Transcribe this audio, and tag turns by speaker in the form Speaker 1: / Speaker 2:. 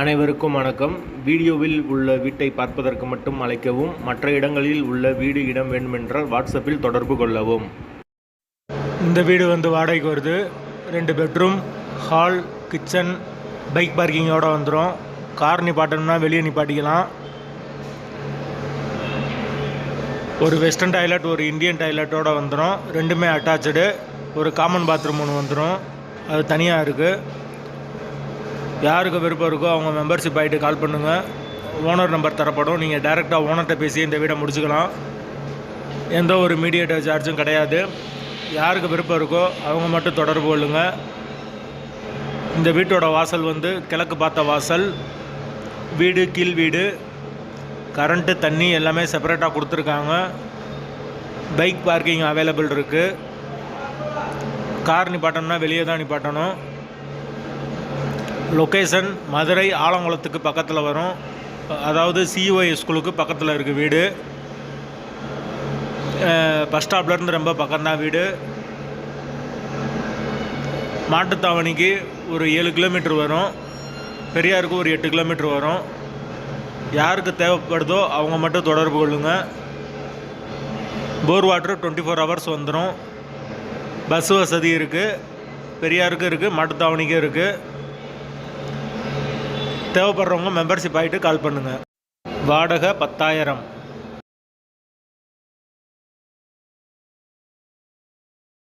Speaker 1: அனைவருக்கும் வணக்கம். வீடியோவில் உள்ள வீட்டை பார்ப்பதற்கு மட்டும் அழைக்கவும். மற்ற இடங்களில் உள்ள வீடு இடம் வேண்டுமென்றால் வாட்ஸ்அப்பில் தொடர்பு கொள்ளவும். இந்த வீடு வாடகைக்கு வருது. 2 பெட்ரூம், ஹால், கிச்சன், பைக் பார்க்கிங்கோடு வந்துடும். கார் நிப்பாட்டணும்னா வெளியே நிப்பாட்டிக்கலாம். ஒரு வெஸ்டர்ன் டாய்லெட், ஒரு இந்தியன் டாய்லெட்டோடு வந்துடும். ரெண்டுமே அட்டாச்சு. ஒரு காமன் பாத்ரூம் ஒன்று வந்துடும், அது தனியாக இருக்குது. யாருக்கு விருப்பம் இருக்கோ அவங்க மெம்பர்ஷிப் ஆகிட்டு கால் பண்ணுங்கள். ஓனர் நம்பர் தரப்படும். நீங்கள் டைரெக்டாக ஓனர்கிட்ட பேசி இந்த வீடை முடிச்சுக்கலாம். எந்த ஒரு மீடியேட்டர் சார்ஜும் கிடையாது. யாருக்கு விருப்பம் இருக்கோ அவங்க மட்டும் தொடர்பு கொள்ளுங்கள். இந்த வீட்டோட வாசல் கிழக்கு பார்த்த வாசல். வீடு கீழ் வீடு. கரண்ட்டு, தண்ணி எல்லாமே செப்பரேட்டாக கொடுத்துருக்காங்க. பைக் பார்க்கிங் அவைலபிள் இருக்குது. கார் நிப்பாட்டணும்னா வெளியே தான் நிப்பாட்டணும். லொக்கேஷன் மதுரை ஆலங்குளத்துக்கு பக்கத்தில் வரும். அதாவது COI ஸ்கூலுக்கு பக்கத்தில் இருக்குது வீடு. பஸ் ஸ்டாப்லேருந்து ரொம்ப பக்கம்தான் வீடு. மாட்டுத்தாவணிக்கு ஒரு 7 கிலோமீட்டர் வரும். பெரியாருக்கு ஒரு 8 கிலோமீட்டர் வரும். யாருக்கு தேவைப்படுதோ அவங்க மட்டும் தொடர்பு கொள்ளுங்கள். போர் வாட்டர் 24 ஹவர்ஸ் வந்துடும். பஸ் வசதி இருக்குது. பெரியாருக்கு இருக்குது, மாட்டுத்தாவணிக்கும் இருக்குது. தேவைப்படுறவங்க மெம்பர்ஷிப் ஆகிட்டு கால் பண்ணுங்கள். வாடகை 10,000.